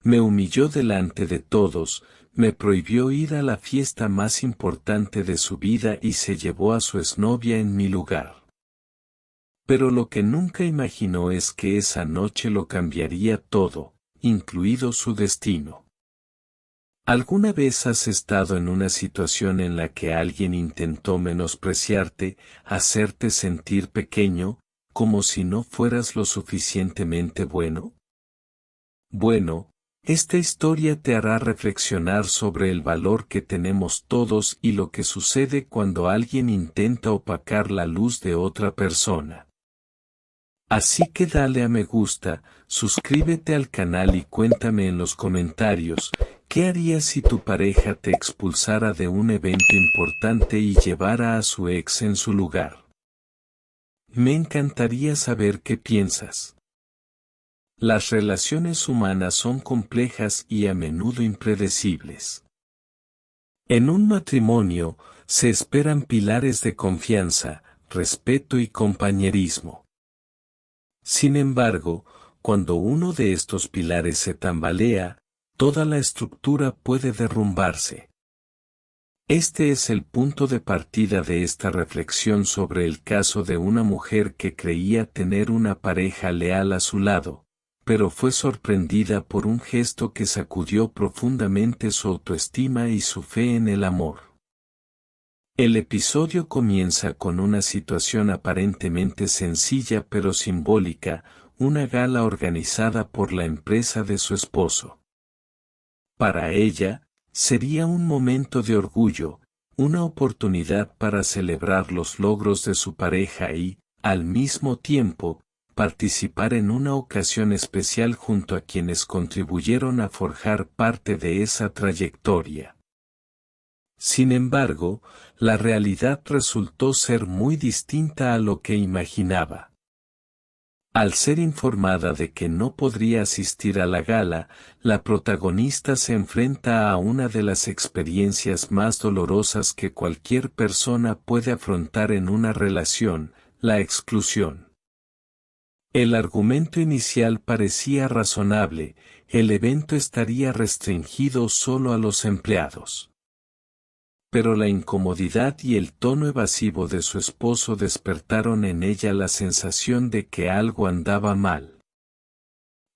Me humilló delante de todos, me prohibió ir a la fiesta más importante de su vida y se llevó a su exnovia en mi lugar. Pero lo que nunca imaginó es que esa noche lo cambiaría todo, incluido su destino. ¿Alguna vez has estado en una situación en la que alguien intentó menospreciarte, hacerte sentir pequeño, como si no fueras lo suficientemente bueno? Bueno, esta historia te hará reflexionar sobre el valor que tenemos todos y lo que sucede cuando alguien intenta opacar la luz de otra persona. Así que dale a me gusta, suscríbete al canal y cuéntame en los comentarios, ¿qué harías si tu pareja te expulsara de un evento importante y llevara a su ex en su lugar? Me encantaría saber qué piensas. Las relaciones humanas son complejas y a menudo impredecibles. En un matrimonio, se esperan pilares de confianza, respeto y compañerismo. Sin embargo, cuando uno de estos pilares se tambalea, toda la estructura puede derrumbarse. Este es el punto de partida de esta reflexión sobre el caso de una mujer que creía tener una pareja leal a su lado, pero fue sorprendida por un gesto que sacudió profundamente su autoestima y su fe en el amor. El episodio comienza con una situación aparentemente sencilla pero simbólica, una gala organizada por la empresa de su esposo. Para ella, sería un momento de orgullo, una oportunidad para celebrar los logros de su pareja y, al mismo tiempo, participar en una ocasión especial junto a quienes contribuyeron a forjar parte de esa trayectoria. Sin embargo, la realidad resultó ser muy distinta a lo que imaginaba. Al ser informada de que no podría asistir a la gala, la protagonista se enfrenta a una de las experiencias más dolorosas que cualquier persona puede afrontar en una relación, la exclusión. El argumento inicial parecía razonable, el evento estaría restringido solo a los empleados. Pero la incomodidad y el tono evasivo de su esposo despertaron en ella la sensación de que algo andaba mal.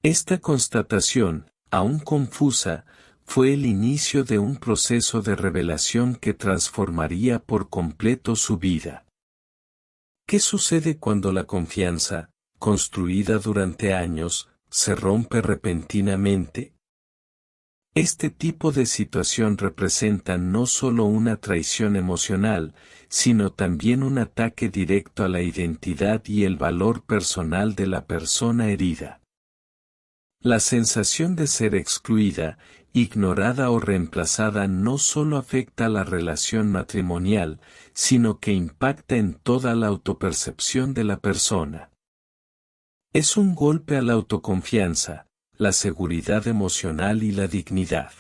Esta constatación, aún confusa, fue el inicio de un proceso de revelación que transformaría por completo su vida. ¿Qué sucede cuando la confianza, construida durante años, se rompe repentinamente? Este tipo de situación representa no solo una traición emocional, sino también un ataque directo a la identidad y el valor personal de la persona herida. La sensación de ser excluida, ignorada o reemplazada no solo afecta a la relación matrimonial, sino que impacta en toda la autopercepción de la persona. Es un golpe a la autoconfianza, la seguridad emocional y la dignidad.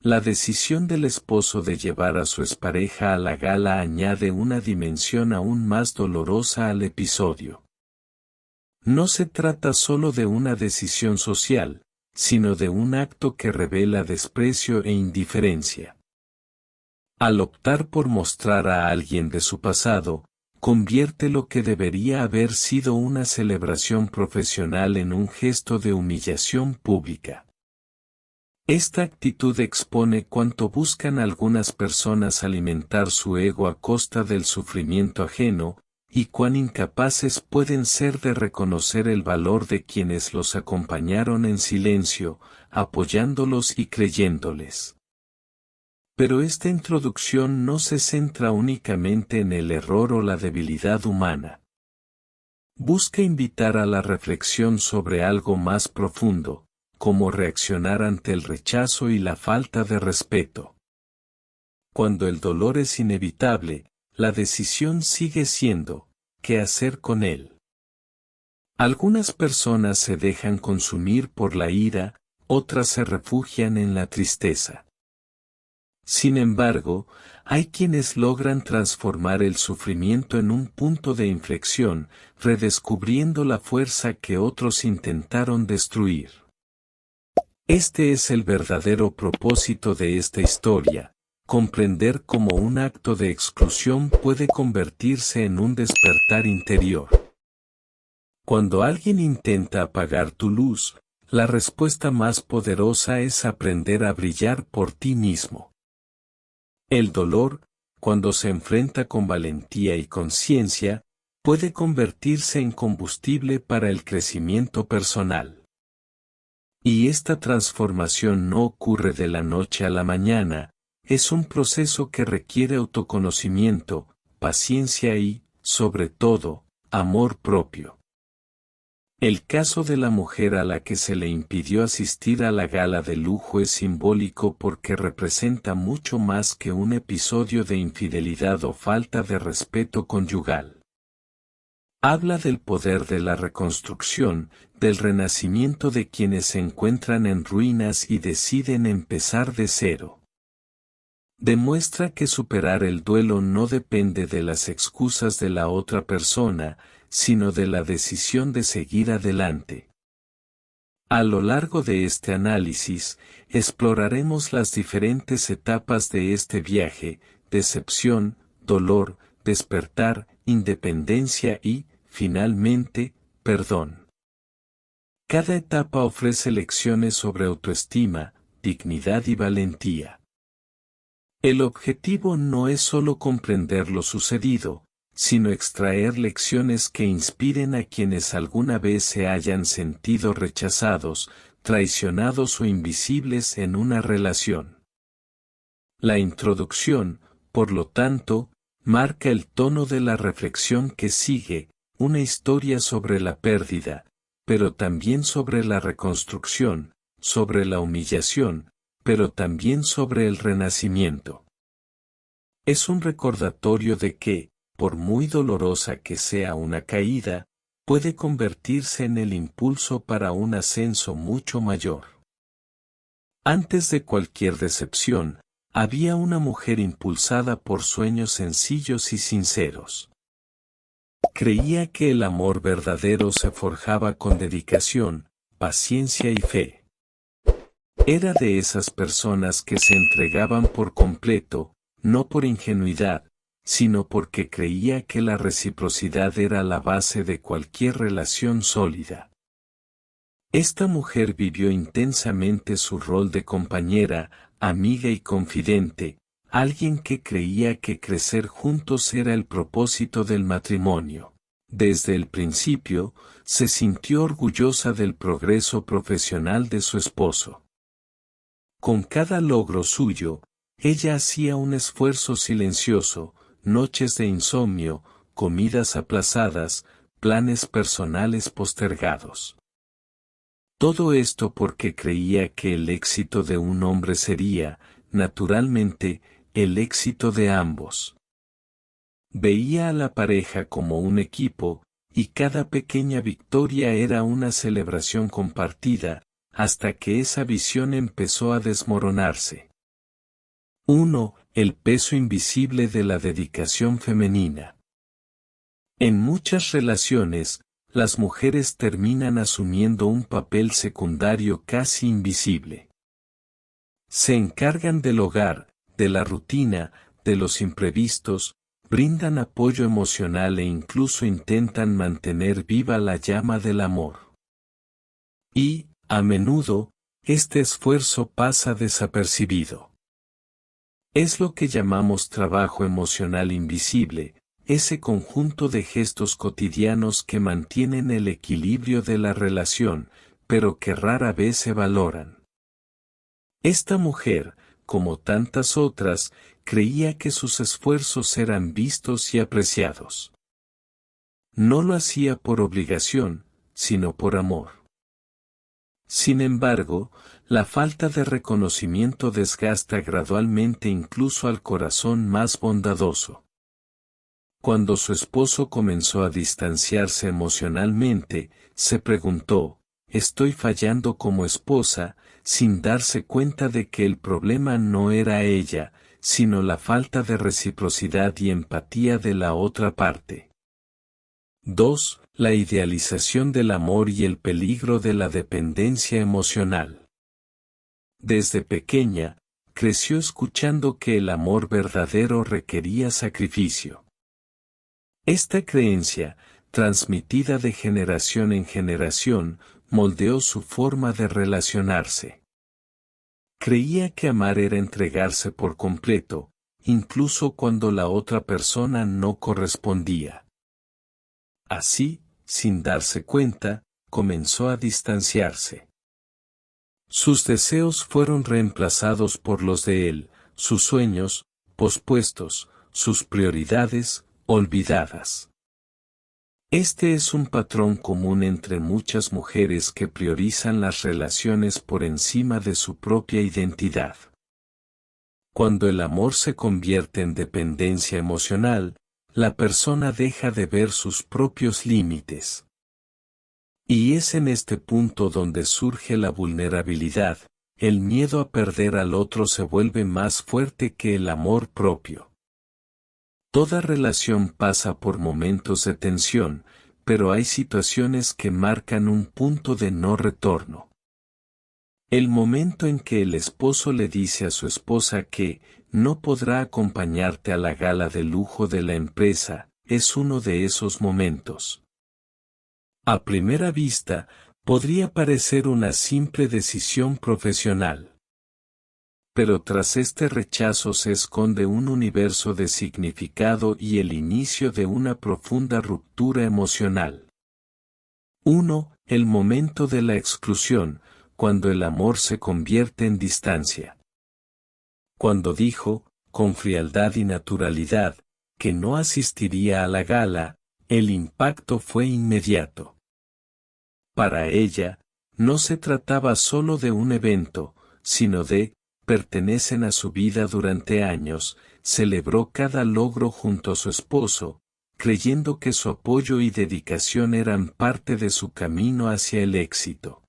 La decisión del esposo de llevar a su expareja a la gala añade una dimensión aún más dolorosa al episodio. No se trata solo de una decisión social, sino de un acto que revela desprecio e indiferencia. Al optar por mostrar a alguien de su pasado, convierte lo que debería haber sido una celebración profesional en un gesto de humillación pública. Esta actitud expone cuánto buscan algunas personas alimentar su ego a costa del sufrimiento ajeno, y cuán incapaces pueden ser de reconocer el valor de quienes los acompañaron en silencio, apoyándolos y creyéndoles. Pero esta introducción no se centra únicamente en el error o la debilidad humana. Busca invitar a la reflexión sobre algo más profundo, cómo reaccionar ante el rechazo y la falta de respeto. Cuando el dolor es inevitable, la decisión sigue siendo, ¿qué hacer con él? Algunas personas se dejan consumir por la ira, otras se refugian en la tristeza. Sin embargo, hay quienes logran transformar el sufrimiento en un punto de inflexión, redescubriendo la fuerza que otros intentaron destruir. Este es el verdadero propósito de esta historia, comprender cómo un acto de exclusión puede convertirse en un despertar interior. Cuando alguien intenta apagar tu luz, la respuesta más poderosa es aprender a brillar por ti mismo. El dolor, cuando se enfrenta con valentía y conciencia, puede convertirse en combustible para el crecimiento personal. Y esta transformación no ocurre de la noche a la mañana, es un proceso que requiere autoconocimiento, paciencia y, sobre todo, amor propio. El caso de la mujer a la que se le impidió asistir a la gala de lujo es simbólico porque representa mucho más que un episodio de infidelidad o falta de respeto conyugal. Habla del poder de la reconstrucción, del renacimiento de quienes se encuentran en ruinas y deciden empezar de cero. Demuestra que superar el duelo no depende de las excusas de la otra persona, sino de la decisión de seguir adelante. A lo largo de este análisis, exploraremos las diferentes etapas de este viaje: decepción, dolor, despertar, independencia y, finalmente, perdón. Cada etapa ofrece lecciones sobre autoestima, dignidad y valentía. El objetivo no es solo comprender lo sucedido, sino extraer lecciones que inspiren a quienes alguna vez se hayan sentido rechazados, traicionados o invisibles en una relación. La introducción, por lo tanto, marca el tono de la reflexión que sigue, una historia sobre la pérdida, pero también sobre la reconstrucción, sobre la humillación, pero también sobre el renacimiento. Es un recordatorio de que, por muy dolorosa que sea una caída, puede convertirse en el impulso para un ascenso mucho mayor. Antes de cualquier decepción, había una mujer impulsada por sueños sencillos y sinceros. Creía que el amor verdadero se forjaba con dedicación, paciencia y fe. Era de esas personas que se entregaban por completo, no por ingenuidad, sino porque creía que la reciprocidad era la base de cualquier relación sólida. Esta mujer vivió intensamente su rol de compañera, amiga y confidente, alguien que creía que crecer juntos era el propósito del matrimonio. Desde el principio, se sintió orgullosa del progreso profesional de su esposo. Con cada logro suyo, ella hacía un esfuerzo silencioso: noches de insomnio, comidas aplazadas, planes personales postergados. Todo esto porque creía que el éxito de un hombre sería, naturalmente, el éxito de ambos. Veía a la pareja como un equipo, y cada pequeña victoria era una celebración compartida, hasta que esa visión empezó a desmoronarse. 1. El peso invisible de la dedicación femenina. En muchas relaciones, las mujeres terminan asumiendo un papel secundario casi invisible. Se encargan del hogar, de la rutina, de los imprevistos, brindan apoyo emocional e incluso intentan mantener viva la llama del amor. Y, a menudo, este esfuerzo pasa desapercibido. Es lo que llamamos trabajo emocional invisible, ese conjunto de gestos cotidianos que mantienen el equilibrio de la relación, pero que rara vez se valoran. Esta mujer, como tantas otras, creía que sus esfuerzos eran vistos y apreciados. No lo hacía por obligación, sino por amor. Sin embargo, la falta de reconocimiento desgasta gradualmente incluso al corazón más bondadoso. Cuando su esposo comenzó a distanciarse emocionalmente, se preguntó: ¿estoy fallando como esposa?, sin darse cuenta de que el problema no era ella, sino la falta de reciprocidad y empatía de la otra parte. 2. La idealización del amor y el peligro de la dependencia emocional. Desde pequeña, creció escuchando que el amor verdadero requería sacrificio. Esta creencia, transmitida de generación en generación, moldeó su forma de relacionarse. Creía que amar era entregarse por completo, incluso cuando la otra persona no correspondía. Así, sin darse cuenta, comenzó a distanciarse. Sus deseos fueron reemplazados por los de él, sus sueños, pospuestos, sus prioridades, olvidadas. Este es un patrón común entre muchas mujeres que priorizan las relaciones por encima de su propia identidad. Cuando el amor se convierte en dependencia emocional, la persona deja de ver sus propios límites. Y es en este punto donde surge la vulnerabilidad, el miedo a perder al otro se vuelve más fuerte que el amor propio. Toda relación pasa por momentos de tensión, pero hay situaciones que marcan un punto de no retorno. El momento en que el esposo le dice a su esposa que no podrá acompañarte a la gala de lujo de la empresa, es uno de esos momentos. A primera vista, podría parecer una simple decisión profesional. Pero tras este rechazo se esconde un universo de significado y el inicio de una profunda ruptura emocional. 1. El momento de la exclusión, cuando el amor se convierte en distancia. Cuando dijo, con frialdad y naturalidad, que no asistiría a la gala, el impacto fue inmediato. Para ella, no se trataba solo de un evento, sino de, pertenecen a su vida durante años, celebró cada logro junto a su esposo, creyendo que su apoyo y dedicación eran parte de su camino hacia el éxito.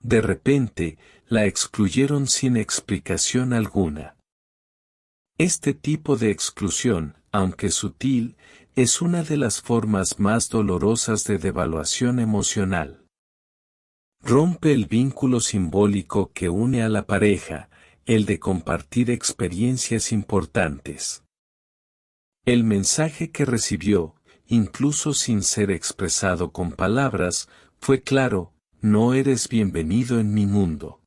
De repente, la excluyeron sin explicación alguna. Este tipo de exclusión, aunque sutil, es una de las formas más dolorosas de devaluación emocional. Rompe el vínculo simbólico que une a la pareja, el de compartir experiencias importantes. El mensaje que recibió, incluso sin ser expresado con palabras, fue claro: no eres bienvenido en mi mundo.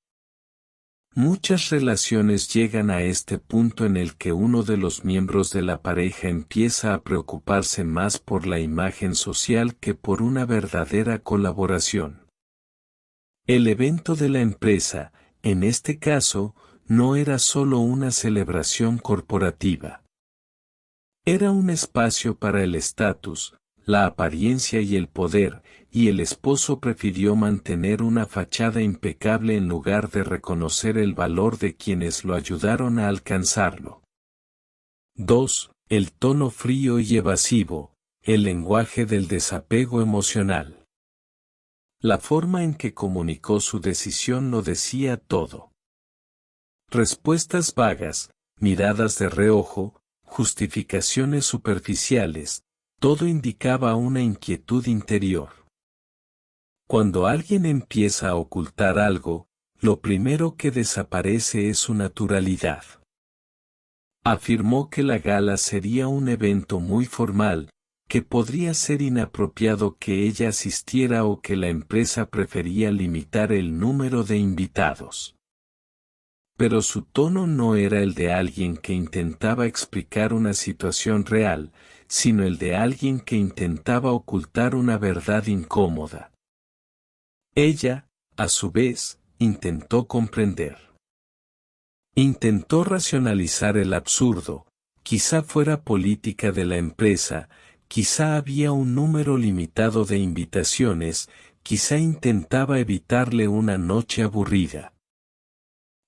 Muchas relaciones llegan a este punto en el que uno de los miembros de la pareja empieza a preocuparse más por la imagen social que por una verdadera colaboración. El evento de la empresa, en este caso, no era solo una celebración corporativa. Era un espacio para el estatus, la apariencia y el poder, y el esposo prefirió mantener una fachada impecable en lugar de reconocer el valor de quienes lo ayudaron a alcanzarlo. 2. El tono frío y evasivo, el lenguaje del desapego emocional. La forma en que comunicó su decisión lo decía todo. Respuestas vagas, miradas de reojo, justificaciones superficiales, todo indicaba una inquietud interior. Cuando alguien empieza a ocultar algo, lo primero que desaparece es su naturalidad. Afirmó que la gala sería un evento muy formal, que podría ser inapropiado que ella asistiera o que la empresa prefería limitar el número de invitados. Pero su tono no era el de alguien que intentaba explicar una situación real, sino el de alguien que intentaba ocultar una verdad incómoda. Ella, a su vez, intentó comprender. Intentó racionalizar el absurdo, quizá fuera política de la empresa, quizá había un número limitado de invitaciones, quizá intentaba evitarle una noche aburrida.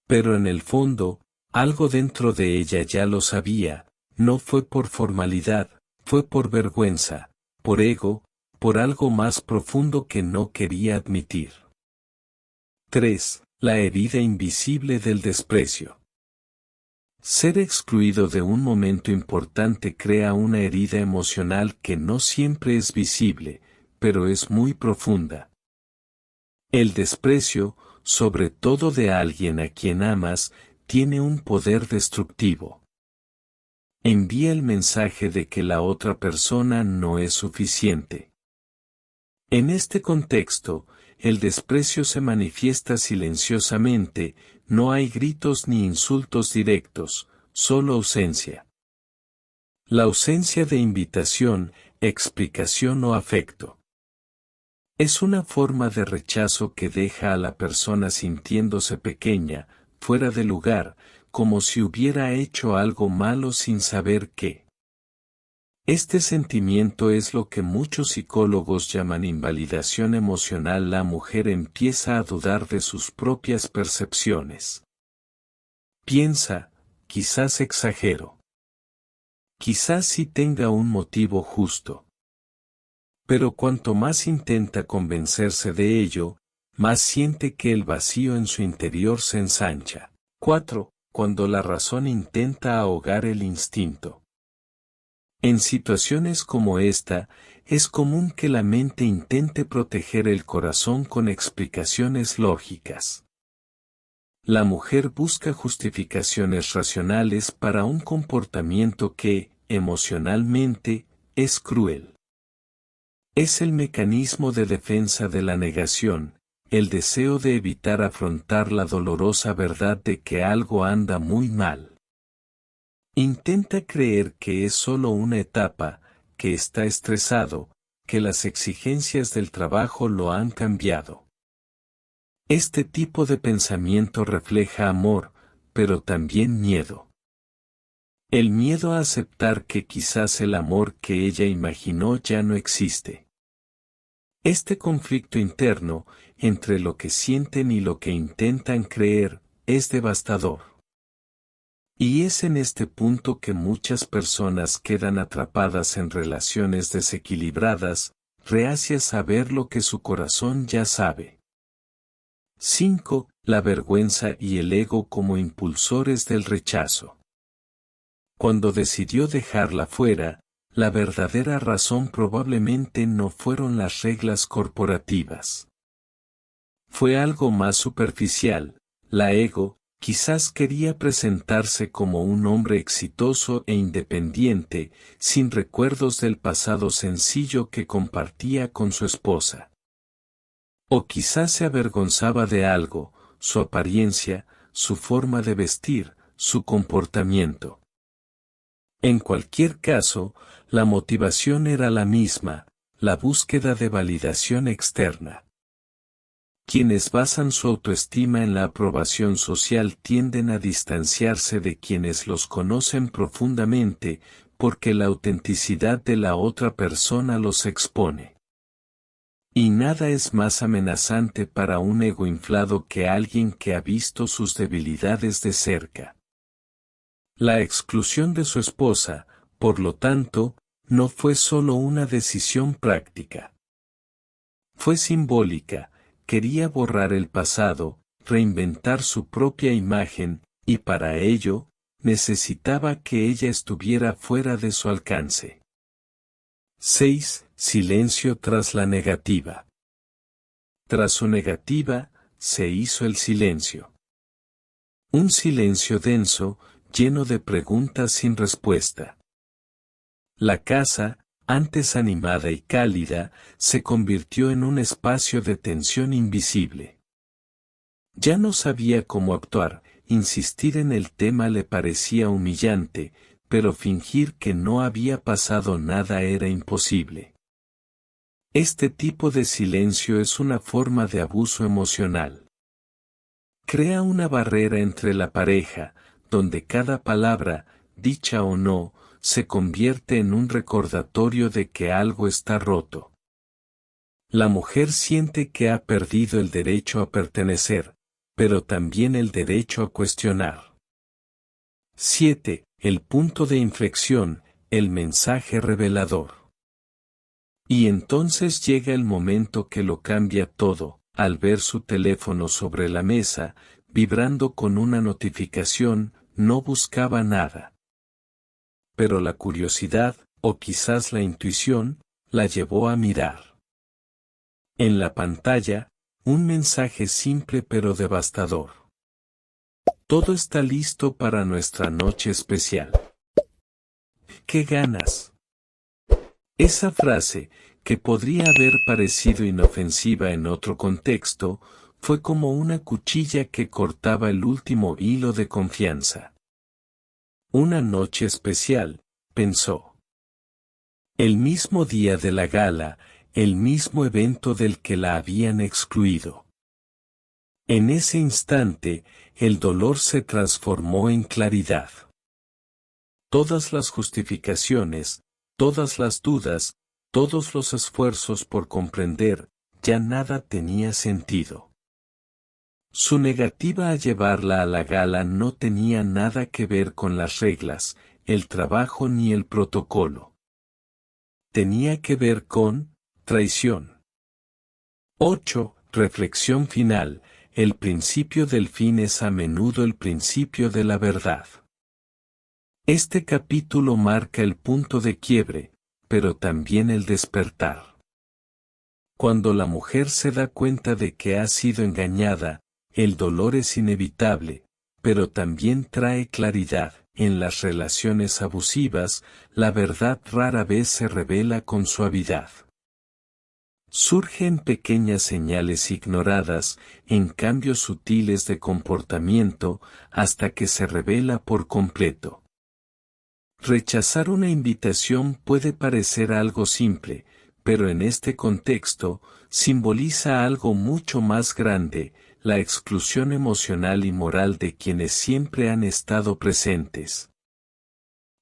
Pero en el fondo, algo dentro de ella ya lo sabía: no fue por formalidad, fue por vergüenza, por ego, por algo más profundo que no quería admitir. 3. La herida invisible del desprecio. Ser excluido de un momento importante crea una herida emocional que no siempre es visible, pero es muy profunda. El desprecio, sobre todo de alguien a quien amas, tiene un poder destructivo. Envía el mensaje de que la otra persona no es suficiente. En este contexto, el desprecio se manifiesta silenciosamente, no hay gritos ni insultos directos, solo ausencia. La ausencia de invitación, explicación o afecto. Es una forma de rechazo que deja a la persona sintiéndose pequeña, fuera de lugar, como si hubiera hecho algo malo sin saber qué. Este sentimiento es lo que muchos psicólogos llaman invalidación emocional. La mujer empieza a dudar de sus propias percepciones. Piensa, quizás exagero. Quizás sí tenga un motivo justo. Pero cuanto más intenta convencerse de ello, más siente que el vacío en su interior se ensancha. 4. Cuando la razón intenta ahogar el instinto. En situaciones como esta, es común que la mente intente proteger el corazón con explicaciones lógicas. La mujer busca justificaciones racionales para un comportamiento que, emocionalmente, es cruel. Es el mecanismo de defensa de la negación, el deseo de evitar afrontar la dolorosa verdad de que algo anda muy mal. Intenta creer que es solo una etapa, que está estresado, que las exigencias del trabajo lo han cambiado. Este tipo de pensamiento refleja amor, pero también miedo. El miedo a aceptar que quizás el amor que ella imaginó ya no existe. Este conflicto interno, entre lo que sienten y lo que intentan creer, es devastador. Y es en este punto que muchas personas quedan atrapadas en relaciones desequilibradas, reacias a ver lo que su corazón ya sabe. 5. La vergüenza y el ego como impulsores del rechazo. Cuando decidió dejarla fuera, la verdadera razón probablemente no fueron las reglas corporativas. Fue algo más superficial, la ego. Quizás quería presentarse como un hombre exitoso e independiente, sin recuerdos del pasado sencillo que compartía con su esposa. O quizás se avergonzaba de algo, su apariencia, su forma de vestir, su comportamiento. En cualquier caso, la motivación era la misma, la búsqueda de validación externa. Quienes basan su autoestima en la aprobación social tienden a distanciarse de quienes los conocen profundamente, porque la autenticidad de la otra persona los expone. Y nada es más amenazante para un ego inflado que alguien que ha visto sus debilidades de cerca. La exclusión de su esposa, por lo tanto, no fue solo una decisión práctica. Fue simbólica. Quería borrar el pasado, reinventar su propia imagen, y para ello, necesitaba que ella estuviera fuera de su alcance. 6. Silencio tras la negativa. Tras su negativa, se hizo el silencio. Un silencio denso, lleno de preguntas sin respuesta. La casa, antes animada y cálida, se convirtió en un espacio de tensión invisible. Ya no sabía cómo actuar, insistir en el tema le parecía humillante, pero fingir que no había pasado nada era imposible. Este tipo de silencio es una forma de abuso emocional. Crea una barrera entre la pareja, donde cada palabra, dicha o no, se convierte en un recordatorio de que algo está roto. La mujer siente que ha perdido el derecho a pertenecer, pero también el derecho a cuestionar. 7. El punto de inflexión, el mensaje revelador. Y entonces llega el momento que lo cambia todo, al ver su teléfono sobre la mesa, vibrando con una notificación, no buscaba nada. Pero la curiosidad, o quizás la intuición, la llevó a mirar. En la pantalla, un mensaje simple pero devastador. Todo está listo para nuestra noche especial. ¿Qué ganas? Esa frase, que podría haber parecido inofensiva en otro contexto, fue como una cuchilla que cortaba el último hilo de confianza. Una noche especial, pensó. El mismo día de la gala, el mismo evento del que la habían excluido. En ese instante, el dolor se transformó en claridad. Todas las justificaciones, todas las dudas, todos los esfuerzos por comprender, ya nada tenía sentido. Su negativa a llevarla a la gala no tenía nada que ver con las reglas, el trabajo ni el protocolo. Tenía que ver con traición. 8. Reflexión final. El principio del fin es a menudo el principio de la verdad. Este capítulo marca el punto de quiebre, pero también el despertar. Cuando la mujer se da cuenta de que ha sido engañada, el dolor es inevitable, pero también trae claridad. En las relaciones abusivas, la verdad rara vez se revela con suavidad. Surgen pequeñas señales ignoradas, en cambios sutiles de comportamiento, hasta que se revela por completo. Rechazar una invitación puede parecer algo simple, pero en este contexto, simboliza algo mucho más grande, la exclusión emocional y moral de quienes siempre han estado presentes.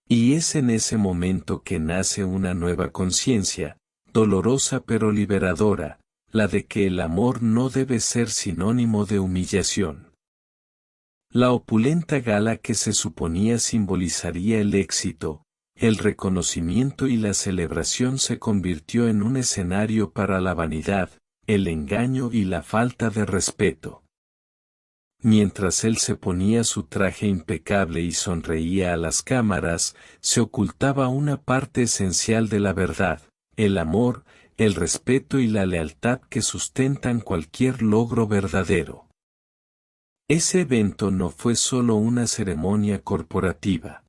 Y es en ese momento que nace una nueva conciencia, dolorosa pero liberadora, la de que el amor no debe ser sinónimo de humillación. La opulenta gala que se suponía simbolizaría el éxito, el reconocimiento y la celebración se convirtió en un escenario para la vanidad, el engaño y la falta de respeto. Mientras él se ponía su traje impecable y sonreía a las cámaras, se ocultaba una parte esencial de la verdad, el amor, el respeto y la lealtad que sustentan cualquier logro verdadero. Ese evento no fue solo una ceremonia corporativa.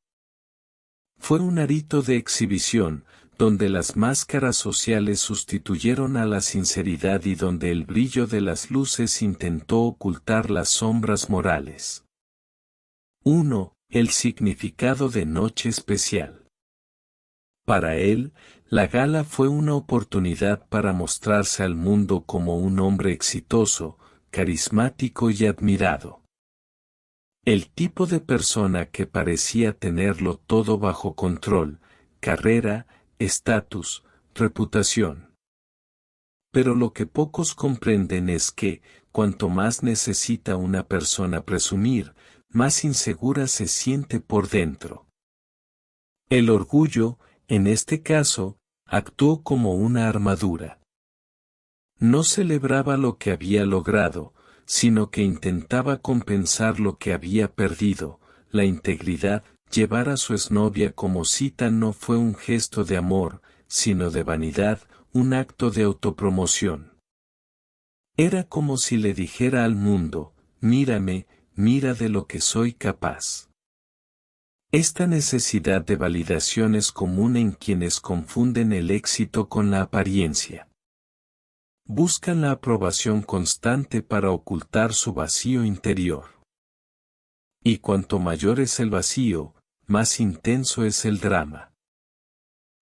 Fue un rito de exhibición, donde las máscaras sociales sustituyeron a la sinceridad y donde el brillo de las luces intentó ocultar las sombras morales. 1. El significado de noche especial. Para él, la gala fue una oportunidad para mostrarse al mundo como un hombre exitoso, carismático y admirado. El tipo de persona que parecía tenerlo todo bajo control, carrera, estatus, reputación. Pero lo que pocos comprenden es que, cuanto más necesita una persona presumir, más insegura se siente por dentro. El orgullo, en este caso, actuó como una armadura. No celebraba lo que había logrado, sino que intentaba compensar lo que había perdido, la integridad. Llevar a su exnovia como cita no fue un gesto de amor, sino de vanidad, un acto de autopromoción. Era como si le dijera al mundo, mírame, mira de lo que soy capaz. Esta necesidad de validación es común en quienes confunden el éxito con la apariencia. Buscan la aprobación constante para ocultar su vacío interior. Y cuanto mayor es el vacío, más intenso es el drama.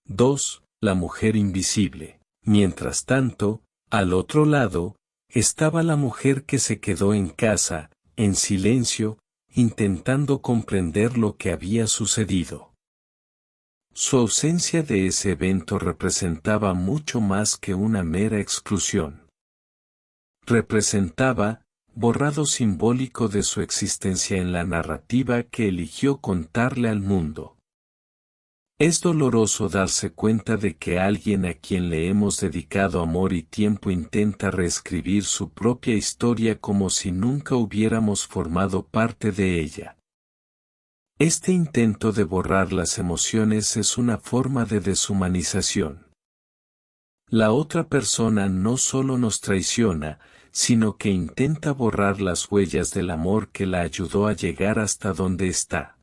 2. La mujer invisible. Mientras tanto, al otro lado, estaba la mujer que se quedó en casa, en silencio, intentando comprender lo que había sucedido. Su ausencia de ese evento representaba mucho más que una mera exclusión. Representaba, borrado simbólico de su existencia en la narrativa que eligió contarle al mundo. Es doloroso darse cuenta de que alguien a quien le hemos dedicado amor y tiempo intenta reescribir su propia historia como si nunca hubiéramos formado parte de ella. Este intento de borrar las emociones es una forma de deshumanización. La otra persona no solo nos traiciona, sino que intenta borrar las huellas del amor que la ayudó a llegar hasta donde está.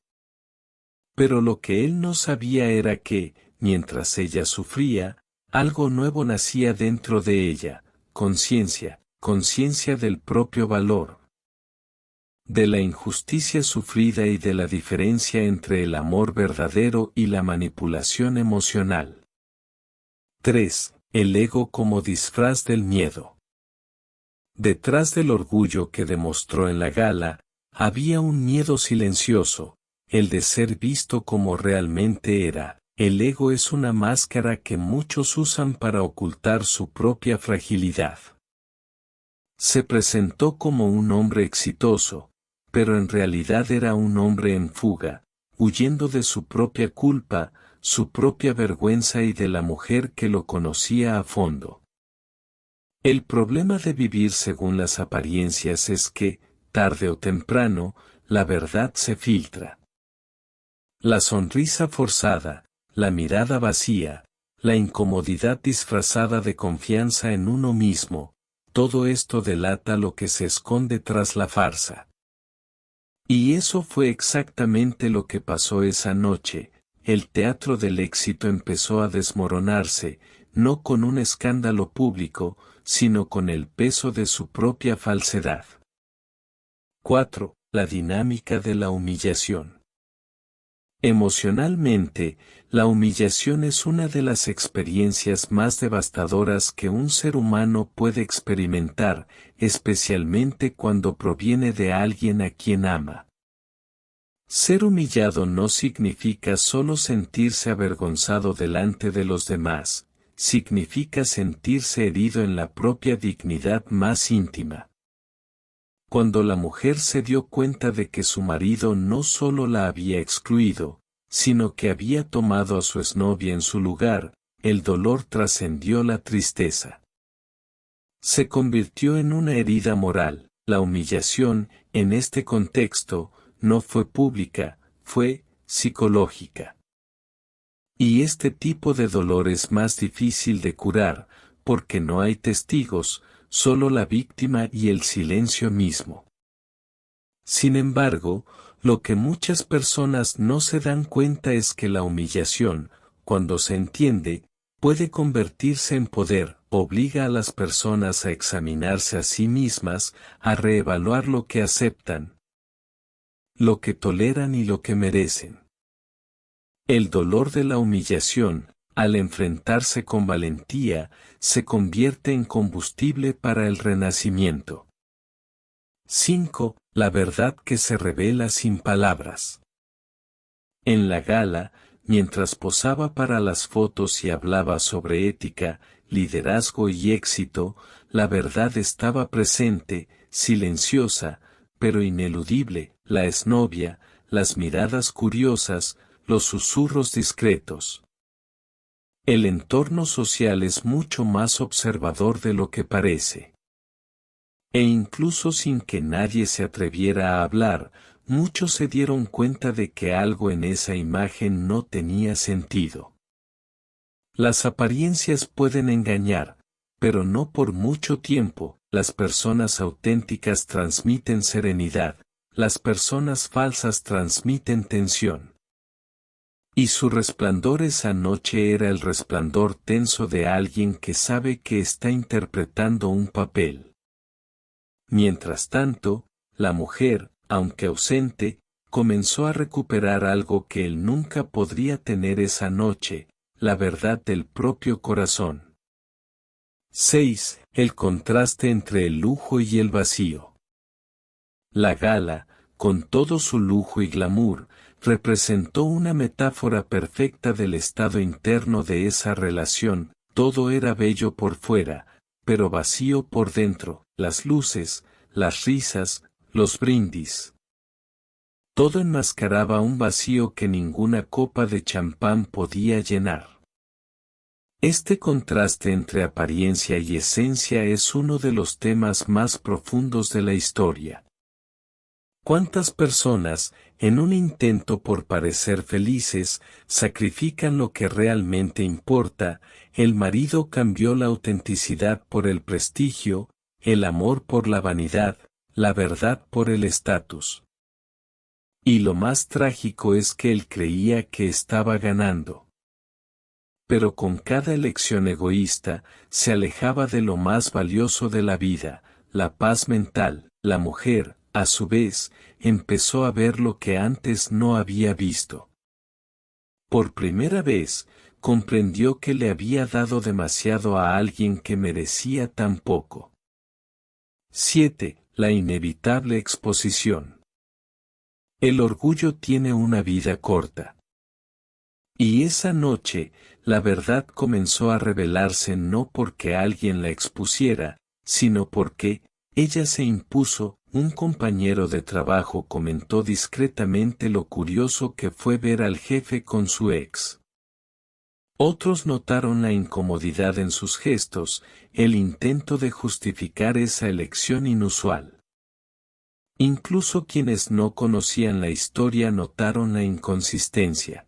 Pero lo que él no sabía era que, mientras ella sufría, algo nuevo nacía dentro de ella, conciencia del propio valor, de la injusticia sufrida y de la diferencia entre el amor verdadero y la manipulación emocional. 3. El ego como disfraz del miedo. Detrás del orgullo que demostró en la gala, había un miedo silencioso, el de ser visto como realmente era. El ego es una máscara que muchos usan para ocultar su propia fragilidad. Se presentó como un hombre exitoso, pero en realidad era un hombre en fuga, huyendo de su propia culpa, su propia vergüenza y de la mujer que lo conocía a fondo. El problema de vivir según las apariencias es que, tarde o temprano, la verdad se filtra. La sonrisa forzada, la mirada vacía, la incomodidad disfrazada de confianza en uno mismo, todo esto delata lo que se esconde tras la farsa. Y eso fue exactamente lo que pasó esa noche. El teatro del éxito empezó a desmoronarse, no con un escándalo público, sino con el peso de su propia falsedad. 4. La dinámica de la humillación. Emocionalmente, la humillación es una de las experiencias más devastadoras que un ser humano puede experimentar, especialmente cuando proviene de alguien a quien ama. Ser humillado no significa solo sentirse avergonzado delante de los demás, significa sentirse herido en la propia dignidad más íntima. Cuando la mujer se dio cuenta de que su marido no solo la había excluido, sino que había tomado a su exnovia en su lugar, el dolor trascendió la tristeza. Se convirtió en una herida moral. La humillación, en este contexto, no fue pública, fue psicológica. Y este tipo de dolor es más difícil de curar, porque no hay testigos, solo la víctima y el silencio mismo. Sin embargo, lo que muchas personas no se dan cuenta es que la humillación, cuando se entiende, puede convertirse en poder, obliga a las personas a examinarse a sí mismas, a reevaluar lo que aceptan, lo que toleran y lo que merecen. El dolor de la humillación, al enfrentarse con valentía, se convierte en combustible para el renacimiento. 5. La verdad que se revela sin palabras. En la gala, mientras posaba para las fotos y hablaba sobre ética, liderazgo y éxito, la verdad estaba presente, silenciosa, pero ineludible, la exnovia, las miradas curiosas, los susurros discretos. El entorno social es mucho más observador de lo que parece. E incluso sin que nadie se atreviera a hablar, muchos se dieron cuenta de que algo en esa imagen no tenía sentido. Las apariencias pueden engañar, pero no por mucho tiempo. Las personas auténticas transmiten serenidad, las personas falsas transmiten tensión. Y su resplandor esa noche era el resplandor tenso de alguien que sabe que está interpretando un papel. Mientras tanto, la mujer, aunque ausente, comenzó a recuperar algo que él nunca podría tener esa noche, la verdad del propio corazón. 6. El contraste entre el lujo y el vacío. La gala, con todo su lujo y glamour, representó una metáfora perfecta del estado interno de esa relación. Todo era bello por fuera, pero vacío por dentro, las luces, las risas, los brindis. Todo enmascaraba un vacío que ninguna copa de champán podía llenar. Este contraste entre apariencia y esencia es uno de los temas más profundos de la historia. ¿Cuántas personas, en un intento por parecer felices, sacrifican lo que realmente importa? El marido cambió la autenticidad por el prestigio, el amor por la vanidad, la verdad por el estatus. Y lo más trágico es que él creía que estaba ganando. Pero con cada elección egoísta, se alejaba de lo más valioso de la vida, la paz mental. La mujer, a su vez, empezó a ver lo que antes no había visto. Por primera vez, comprendió que le había dado demasiado a alguien que merecía tan poco. 7. La inevitable exposición. El orgullo tiene una vida corta. Y esa noche, la verdad comenzó a revelarse no porque alguien la expusiera, sino porque ella se impuso. Un compañero de trabajo comentó discretamente lo curioso que fue ver al jefe con su ex. Otros notaron la incomodidad en sus gestos, el intento de justificar esa elección inusual. Incluso quienes no conocían la historia notaron la inconsistencia.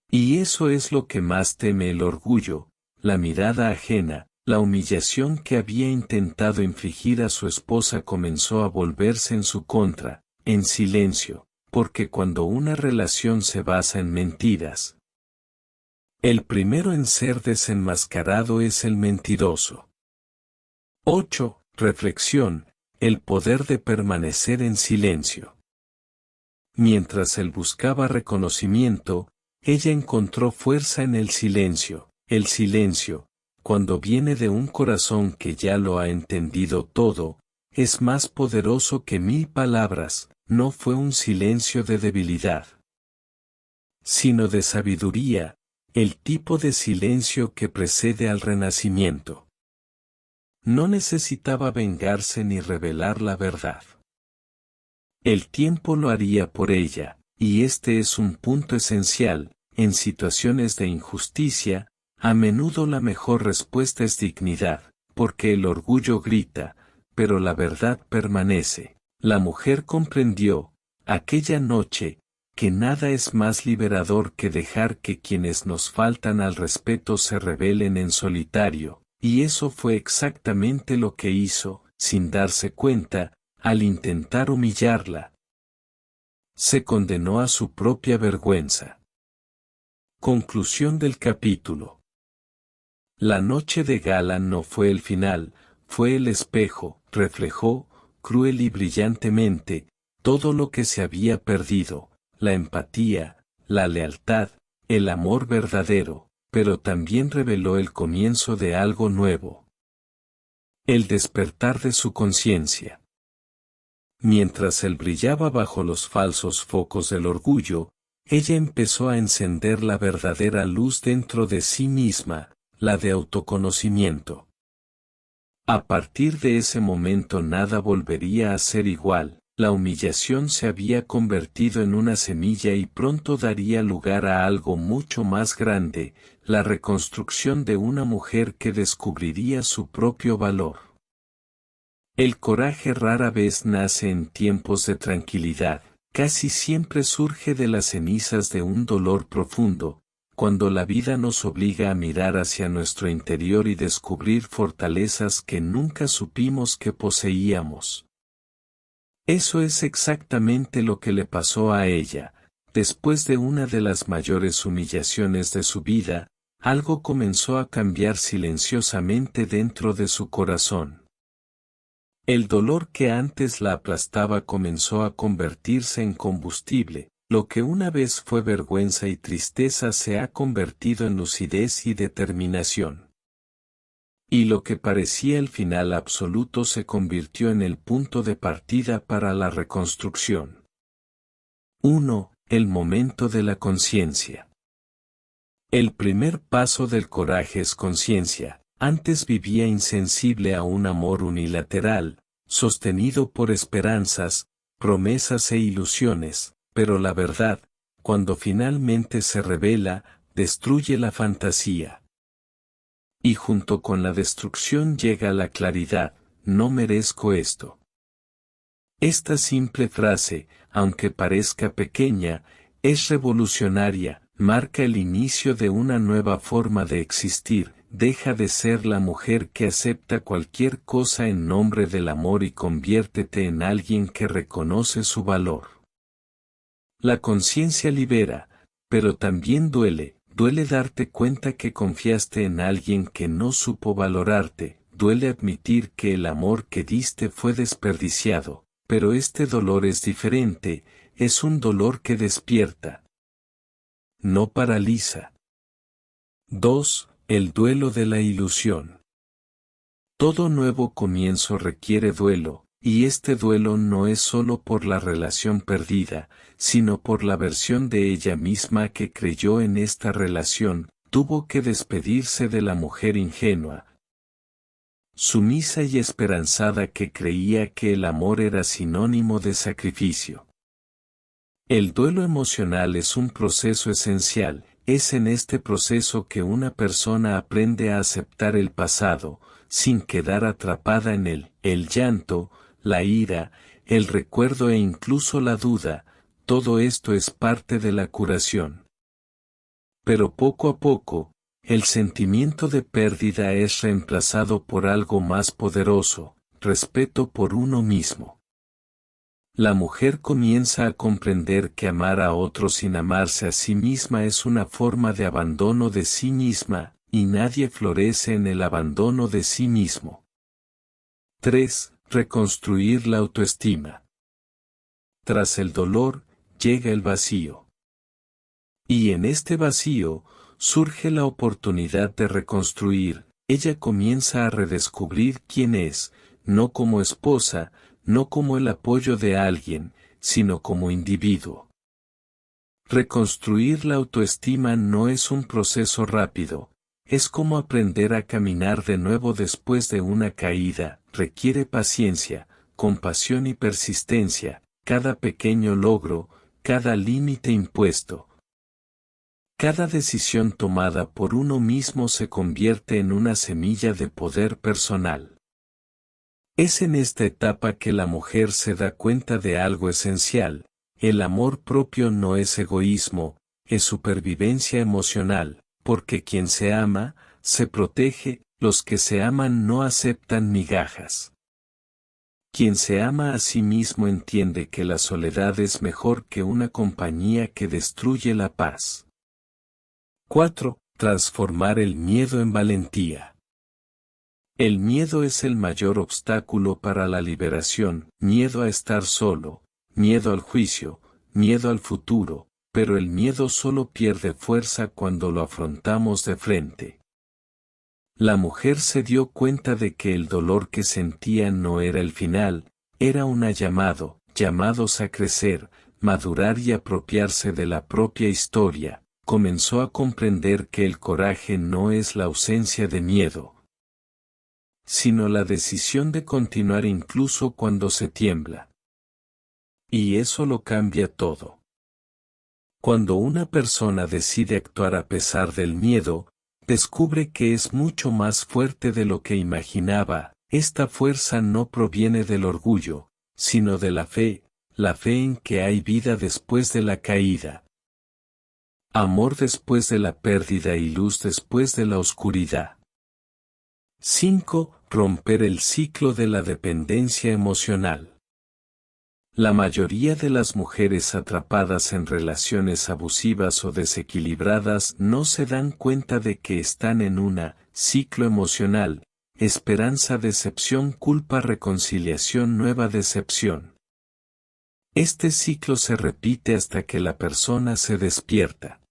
Y eso es lo que más teme el orgullo, la mirada ajena. La humillación que había intentado infligir a su esposa comenzó a volverse en su contra, en silencio, porque cuando una relación se basa en mentiras, el primero en ser desenmascarado es el mentiroso. 8. Reflexión, el poder de permanecer en silencio. Mientras él buscaba reconocimiento, ella encontró fuerza en el silencio. El silencio, cuando viene de un corazón que ya lo ha entendido todo, es más poderoso que 1000 palabras. No fue un silencio de debilidad, sino de sabiduría, el tipo de silencio que precede al renacimiento. No necesitaba vengarse ni revelar la verdad. El tiempo lo haría por ella, y este es un punto esencial. En situaciones de injusticia, a menudo la mejor respuesta es dignidad, porque el orgullo grita, pero la verdad permanece. La mujer comprendió, aquella noche, que nada es más liberador que dejar que quienes nos faltan al respeto se rebelen en solitario, y eso fue exactamente lo que hizo, sin darse cuenta, al intentar humillarla. Se condenó a su propia vergüenza. Conclusión del capítulo. La noche de gala no fue el final, fue el espejo. Reflejó, cruel y brillantemente, todo lo que se había perdido, la empatía, la lealtad, el amor verdadero, pero también reveló el comienzo de algo nuevo. El despertar de su conciencia. Mientras él brillaba bajo los falsos focos del orgullo, ella empezó a encender la verdadera luz dentro de sí misma, la de autoconocimiento. A partir de ese momento nada volvería a ser igual, la humillación se había convertido en una semilla y pronto daría lugar a algo mucho más grande, la reconstrucción de una mujer que descubriría su propio valor. El coraje rara vez nace en tiempos de tranquilidad, casi siempre surge de las cenizas de un dolor profundo, cuando la vida nos obliga a mirar hacia nuestro interior y descubrir fortalezas que nunca supimos que poseíamos. Eso es exactamente lo que le pasó a ella. Después de una de las mayores humillaciones de su vida, algo comenzó a cambiar silenciosamente dentro de su corazón. El dolor que antes la aplastaba comenzó a convertirse en combustible. Lo que una vez fue vergüenza y tristeza se ha convertido en lucidez y determinación. Y lo que parecía el final absoluto se convirtió en el punto de partida para la reconstrucción. 1. El momento de la conciencia. El primer paso del coraje es conciencia. Antes vivía insensible a un amor unilateral, sostenido por esperanzas, promesas e ilusiones. Pero la verdad, cuando finalmente se revela, destruye la fantasía. Y junto con la destrucción llega la claridad, no merezco esto. Esta simple frase, aunque parezca pequeña, es revolucionaria, marca el inicio de una nueva forma de existir, deja de ser la mujer que acepta cualquier cosa en nombre del amor y conviértete en alguien que reconoce su valor. La conciencia libera, pero también duele darte cuenta que confiaste en alguien que no supo valorarte, duele admitir que el amor que diste fue desperdiciado, pero este dolor es diferente, es un dolor que despierta. No paraliza. 2. El duelo de la ilusión. Todo nuevo comienzo requiere duelo, y este duelo no es solo por la relación perdida, sino por la versión de ella misma que creyó en esta relación, tuvo que despedirse de la mujer ingenua, sumisa y esperanzada que creía que el amor era sinónimo de sacrificio. El duelo emocional es un proceso esencial, es en este proceso que una persona aprende a aceptar el pasado, sin quedar atrapada en él, el llanto, la ira, el recuerdo e incluso la duda, todo esto es parte de la curación. Pero poco a poco, el sentimiento de pérdida es reemplazado por algo más poderoso, respeto por uno mismo. La mujer comienza a comprender que amar a otro sin amarse a sí misma es una forma de abandono de sí misma, y nadie florece en el abandono de sí mismo. 3. Reconstruir la autoestima. Tras el dolor, llega el vacío. Y en este vacío, surge la oportunidad de reconstruir, ella comienza a redescubrir quién es, no como esposa, no como el apoyo de alguien, sino como individuo. Reconstruir la autoestima no es un proceso rápido, es como aprender a caminar de nuevo después de una caída, requiere paciencia, compasión y persistencia, cada pequeño logro, cada límite impuesto. Cada decisión tomada por uno mismo se convierte en una semilla de poder personal. Es en esta etapa que la mujer se da cuenta de algo esencial, el amor propio no es egoísmo, es supervivencia emocional, porque quien se ama, se protege, los que se aman no aceptan migajas. Quien se ama a sí mismo entiende que la soledad es mejor que una compañía que destruye la paz. 4. Transformar el miedo en valentía. El miedo es el mayor obstáculo para la liberación, miedo a estar solo, miedo al juicio, miedo al futuro, pero el miedo solo pierde fuerza cuando lo afrontamos de frente. La mujer se dio cuenta de que el dolor que sentía no era el final, era un llamados a crecer, madurar y apropiarse de la propia historia. Comenzó a comprender que el coraje no es la ausencia de miedo, sino la decisión de continuar incluso cuando se tiembla. Y eso lo cambia todo. Cuando una persona decide actuar a pesar del miedo, descubre que es mucho más fuerte de lo que imaginaba. Esta fuerza no proviene del orgullo, sino de la fe en que hay vida después de la caída. Amor después de la pérdida y luz después de la oscuridad. 5. Romper el ciclo de la dependencia emocional. La mayoría de las mujeres atrapadas en relaciones abusivas o desequilibradas no se dan cuenta de que están en un ciclo emocional, esperanza, decepción, culpa, reconciliación, nueva decepción. Este ciclo se repite hasta que la persona se despierta.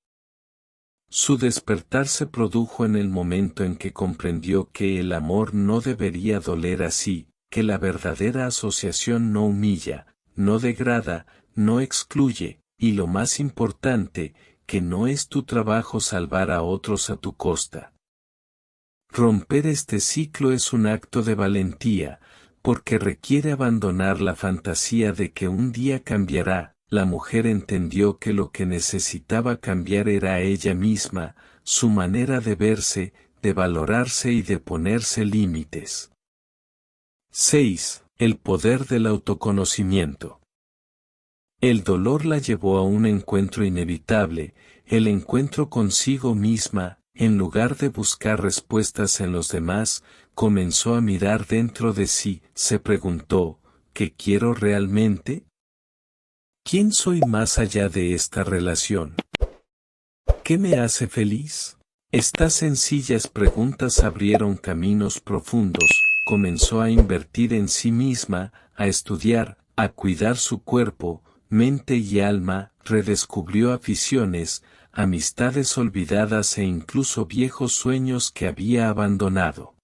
Su despertar se produjo en el momento en que comprendió que el amor no debería doler así, que la verdadera asociación no humilla, no degrada, no excluye, y lo más importante, que no es tu trabajo salvar a otros a tu costa. Romper este ciclo es un acto de valentía, porque requiere abandonar la fantasía de que un día cambiará. La mujer entendió que lo que necesitaba cambiar era ella misma, su manera de verse, de valorarse y de ponerse límites. 6. El poder del autoconocimiento. El dolor la llevó a un encuentro inevitable, el encuentro consigo misma, en lugar de buscar respuestas en los demás, comenzó a mirar dentro de sí, se preguntó, ¿qué quiero realmente? ¿Quién soy más allá de esta relación? ¿Qué me hace feliz? Estas sencillas preguntas abrieron caminos profundos, comenzó a invertir en sí misma, a estudiar, a cuidar su cuerpo, mente y alma, redescubrió aficiones, amistades olvidadas e incluso viejos sueños que había abandonado.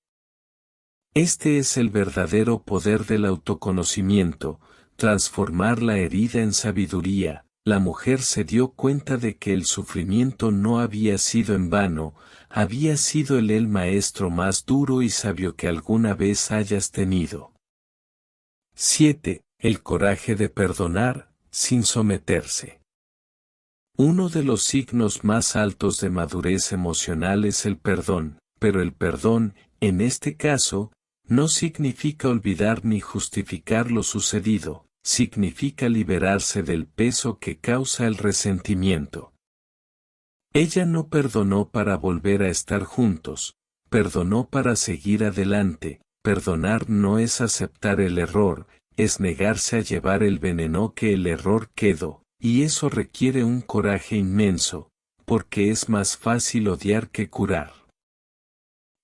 Este es el verdadero poder del autoconocimiento, transformar la herida en sabiduría. La mujer se dio cuenta de que el sufrimiento no había sido en vano, había sido el maestro más duro y sabio que alguna vez hayas tenido. 7. El coraje de perdonar, sin someterse. Uno de los signos más altos de madurez emocional es el perdón, pero el perdón, en este caso, no significa olvidar ni justificar lo sucedido, significa liberarse del peso que causa el resentimiento. Ella no perdonó para volver a estar juntos, perdonó para seguir adelante. Perdonar no es aceptar el error, es negarse a llevar el veneno que el error quedó, y eso requiere un coraje inmenso, porque es más fácil odiar que curar.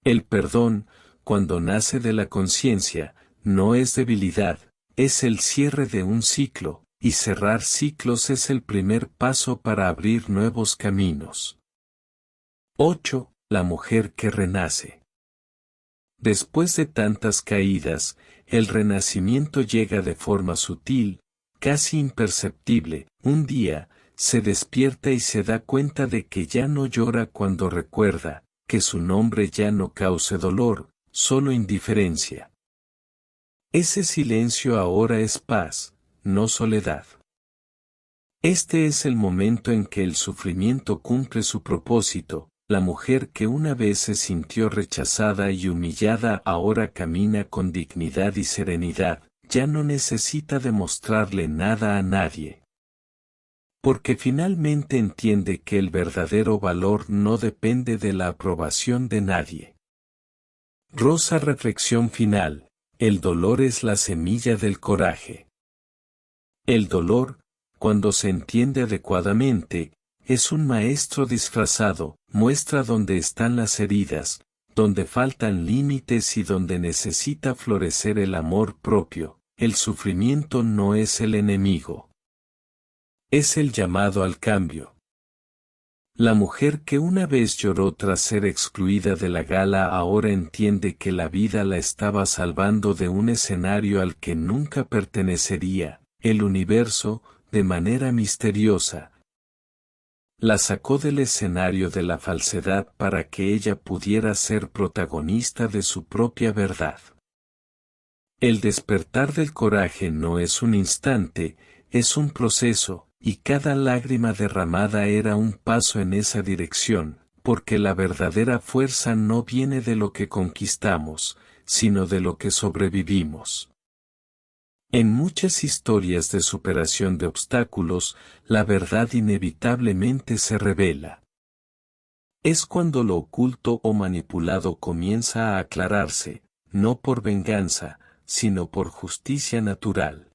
El perdón, cuando nace de la conciencia, no es debilidad, es el cierre de un ciclo, y cerrar ciclos es el primer paso para abrir nuevos caminos. 8. La mujer que renace. Después de tantas caídas, el renacimiento llega de forma sutil, casi imperceptible. Un día, se despierta y se da cuenta de que ya no llora cuando recuerda, que su nombre ya no cause dolor, solo indiferencia. Ese silencio ahora es paz, no soledad. Este es el momento en que el sufrimiento cumple su propósito. La mujer que una vez se sintió rechazada y humillada ahora camina con dignidad y serenidad, ya no necesita demostrarle nada a nadie. Porque finalmente entiende que el verdadero valor no depende de la aprobación de nadie. Rosa reflexión final, el dolor es la semilla del coraje. El dolor, cuando se entiende adecuadamente, es un maestro disfrazado, muestra dónde están las heridas, donde faltan límites y donde necesita florecer el amor propio. El sufrimiento no es el enemigo. Es el llamado al cambio. La mujer que una vez lloró tras ser excluida de la gala ahora entiende que la vida la estaba salvando de un escenario al que nunca pertenecería. El universo, de manera misteriosa, la sacó del escenario de la falsedad para que ella pudiera ser protagonista de su propia verdad. El despertar del coraje no es un instante, es un proceso, y cada lágrima derramada era un paso en esa dirección, porque la verdadera fuerza no viene de lo que conquistamos, sino de lo que sobrevivimos. En muchas historias de superación de obstáculos, la verdad inevitablemente se revela. Es cuando lo oculto o manipulado comienza a aclararse, no por venganza, sino por justicia natural.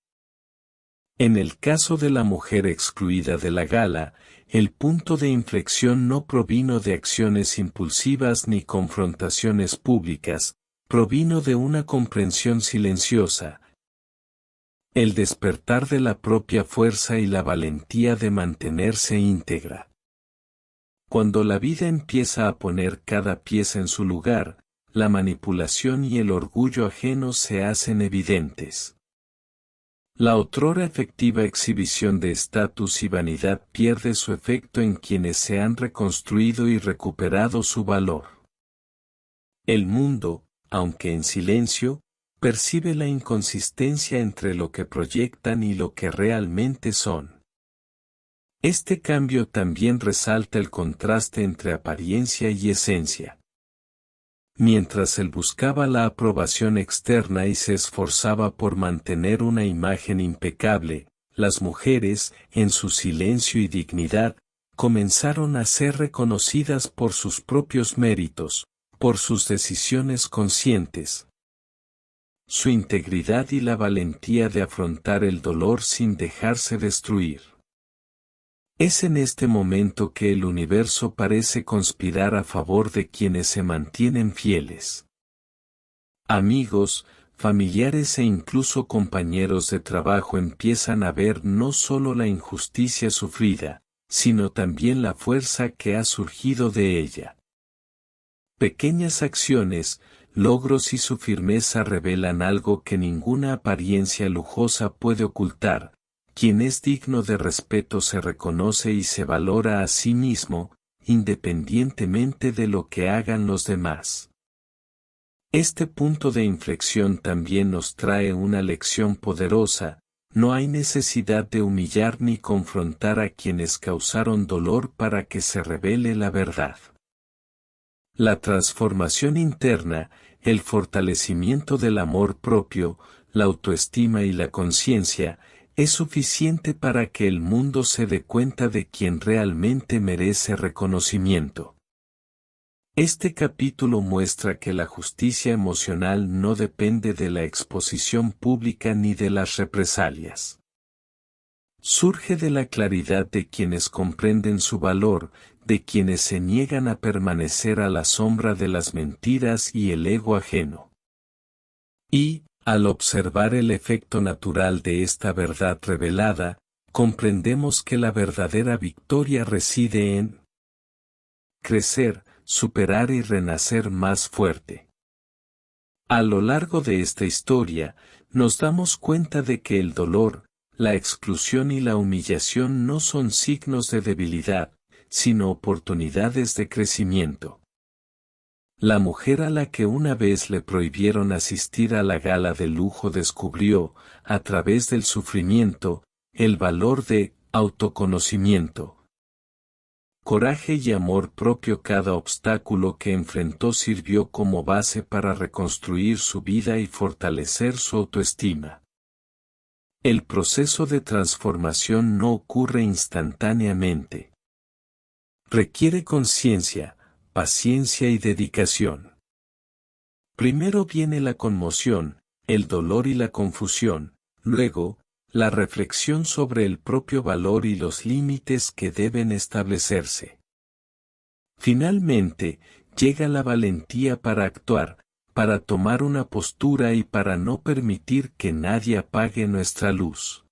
En el caso de la mujer excluida de la gala, el punto de inflexión no provino de acciones impulsivas ni confrontaciones públicas, provino de una comprensión silenciosa. El despertar de la propia fuerza y la valentía de mantenerse íntegra. Cuando la vida empieza a poner cada pieza en su lugar, la manipulación y el orgullo ajeno se hacen evidentes. La otrora efectiva exhibición de estatus y vanidad pierde su efecto en quienes se han reconstruido y recuperado su valor. El mundo, aunque en silencio, percibe la inconsistencia entre lo que proyectan y lo que realmente son. Este cambio también resalta el contraste entre apariencia y esencia. Mientras él buscaba la aprobación externa y se esforzaba por mantener una imagen impecable, las mujeres, en su silencio y dignidad, comenzaron a ser reconocidas por sus propios méritos, por sus decisiones conscientes, su integridad y la valentía de afrontar el dolor sin dejarse destruir. Es en este momento que el universo parece conspirar a favor de quienes se mantienen fieles. Amigos, familiares e incluso compañeros de trabajo empiezan a ver no solo la injusticia sufrida, sino también la fuerza que ha surgido de ella. Pequeñas acciones, logros y su firmeza revelan algo que ninguna apariencia lujosa puede ocultar: quien es digno de respeto se reconoce y se valora a sí mismo, independientemente de lo que hagan los demás. Este punto de inflexión también nos trae una lección poderosa: no hay necesidad de humillar ni confrontar a quienes causaron dolor para que se revele la verdad. La transformación interna, el fortalecimiento del amor propio, la autoestima y la conciencia, es suficiente para que el mundo se dé cuenta de quien realmente merece reconocimiento. Este capítulo muestra que la justicia emocional no depende de la exposición pública ni de las represalias. Surge de la claridad de quienes comprenden su valor, de quienes se niegan a permanecer a la sombra de las mentiras y el ego ajeno. Y, al observar el efecto natural de esta verdad revelada, comprendemos que la verdadera victoria reside en crecer, superar y renacer más fuerte. A lo largo de esta historia, nos damos cuenta de que el dolor, la exclusión y la humillación no son signos de debilidad, sino oportunidades de crecimiento. La mujer a la que una vez le prohibieron asistir a la gala de lujo descubrió, a través del sufrimiento, el valor de autoconocimiento. Coraje y amor propio. Cada obstáculo que enfrentó sirvió como base para reconstruir su vida y fortalecer su autoestima. El proceso de transformación no ocurre instantáneamente. Requiere conciencia, paciencia y dedicación. Primero viene la conmoción, el dolor y la confusión, luego, la reflexión sobre el propio valor y los límites que deben establecerse. Finalmente, llega la valentía para actuar, para tomar una postura y para no permitir que nadie apague nuestra luz.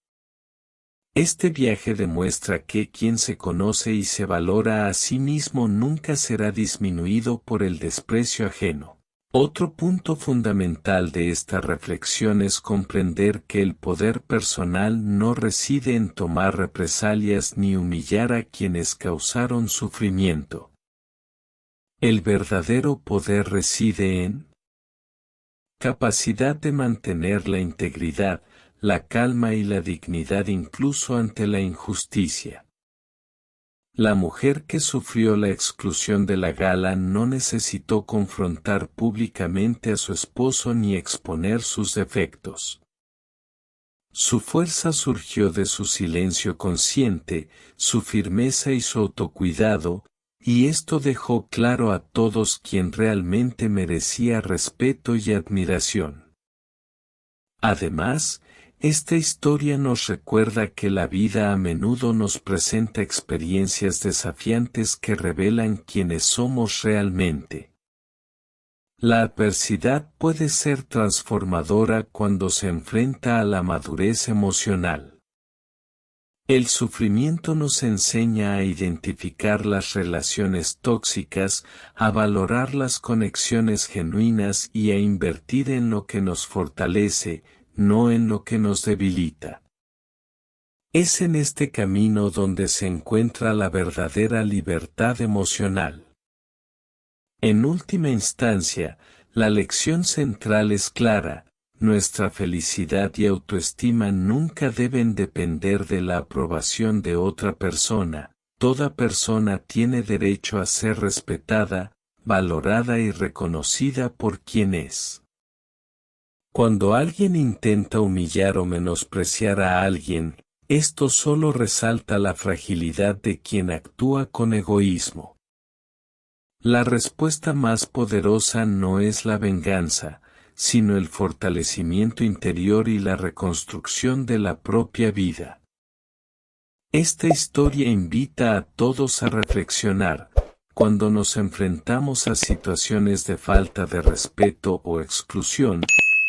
Este viaje demuestra que quien se conoce y se valora a sí mismo nunca será disminuido por el desprecio ajeno. Otro punto fundamental de esta reflexión es comprender que el poder personal no reside en tomar represalias ni humillar a quienes causaron sufrimiento. El verdadero poder reside en capacidad de mantener la integridad, la calma y la dignidad incluso ante la injusticia. La mujer que sufrió la exclusión de la gala no necesitó confrontar públicamente a su esposo ni exponer sus defectos. Su fuerza surgió de su silencio consciente, su firmeza y su autocuidado, y esto dejó claro a todos quién realmente merecía respeto y admiración. Además, esta historia nos recuerda que la vida a menudo nos presenta experiencias desafiantes que revelan quiénes somos realmente. La adversidad puede ser transformadora cuando se enfrenta a la madurez emocional. El sufrimiento nos enseña a identificar las relaciones tóxicas, a valorar las conexiones genuinas y a invertir en lo que nos fortalece, no en lo que nos debilita. Es en este camino donde se encuentra la verdadera libertad emocional. En última instancia, la lección central es clara: nuestra felicidad y autoestima nunca deben depender de la aprobación de otra persona. Toda persona tiene derecho a ser respetada, valorada y reconocida por quien es. Cuando alguien intenta humillar o menospreciar a alguien, Esto solo resalta la fragilidad de quien actúa con egoísmo. La respuesta más poderosa no es la venganza, sino el fortalecimiento interior y la reconstrucción de la propia vida. Esta historia invita a todos a reflexionar. Cuando nos enfrentamos a situaciones de falta de respeto o exclusión,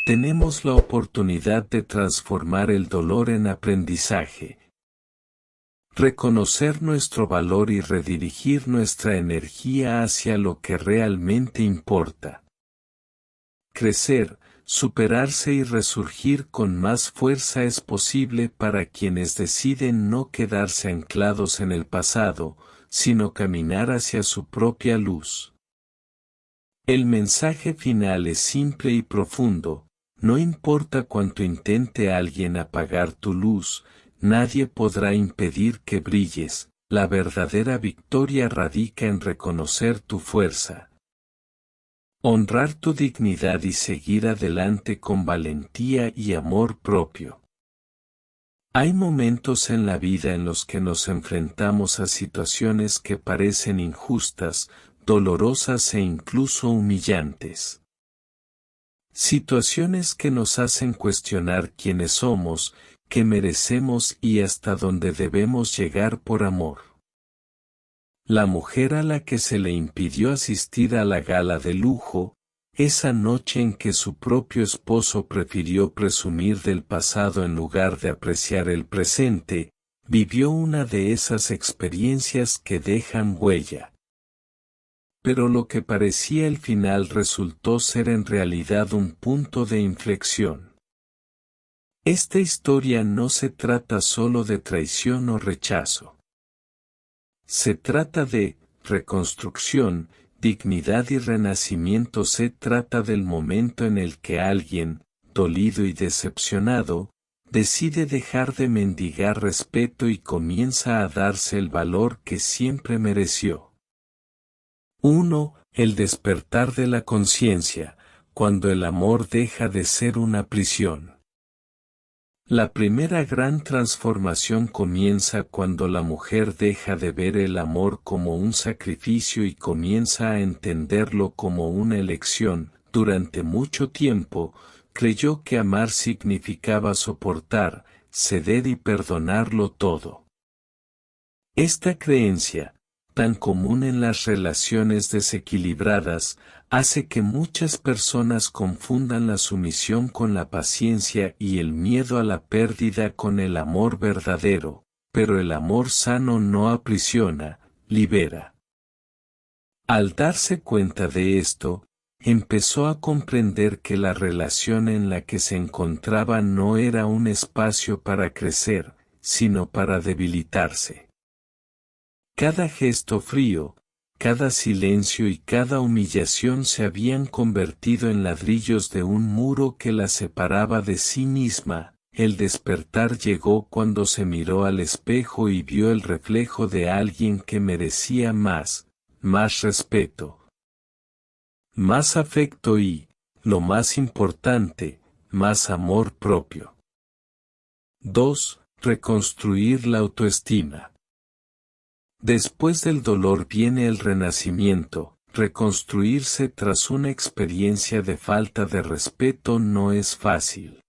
tenemos la oportunidad de transformar el dolor en aprendizaje. Reconocer nuestro valor y redirigir nuestra energía hacia lo que realmente importa. Crecer, superarse y resurgir con más fuerza es posible para quienes deciden no quedarse anclados en el pasado, sino caminar hacia su propia luz. El mensaje final es simple y profundo: no importa cuánto intente alguien apagar tu luz, nadie podrá impedir que brilles. La verdadera victoria radica en reconocer tu fuerza, honrar tu dignidad y seguir adelante con valentía y amor propio. Hay momentos en la vida en los que nos enfrentamos a situaciones que parecen injustas, dolorosas e incluso humillantes. Situaciones que nos hacen cuestionar quiénes somos, qué merecemos y hasta dónde debemos llegar por amor. La mujer a la que se le impidió asistir a la gala de lujo, esa noche en que su propio esposo prefirió presumir del pasado en lugar de apreciar el presente, vivió una de esas experiencias que dejan huella. Pero lo que parecía el final resultó ser en realidad un punto de inflexión. Esta historia no se trata solo de traición o rechazo. Se trata de reconstrucción, dignidad y renacimiento. Se trata del momento en el que alguien, dolido y decepcionado, decide dejar de mendigar respeto y comienza a darse el valor que siempre mereció. 1. El despertar de la conciencia, cuando el amor deja de ser una prisión. La primera gran transformación comienza cuando la mujer deja de ver el amor como un sacrificio y comienza a entenderlo como una elección. Durante mucho tiempo, creyó que amar significaba soportar, ceder y perdonarlo todo. Esta creencia, tan común en las relaciones desequilibradas, hace que muchas personas confundan la sumisión con la paciencia y el miedo a la pérdida con el amor verdadero, pero el amor sano no aprisiona, libera. Al darse cuenta de esto, empezó a comprender que la relación en la que se encontraba no era un espacio para crecer, sino para debilitarse. Cada gesto frío, cada silencio y cada humillación se habían convertido en ladrillos de un muro que la separaba de sí misma. El despertar llegó cuando se miró al espejo y vio el reflejo de alguien que merecía más respeto, más afecto y, lo más importante, más amor propio. 2. Reconstruir la autoestima. Después del dolor viene el renacimiento. Reconstruirse tras una experiencia de falta de respeto no es fácil.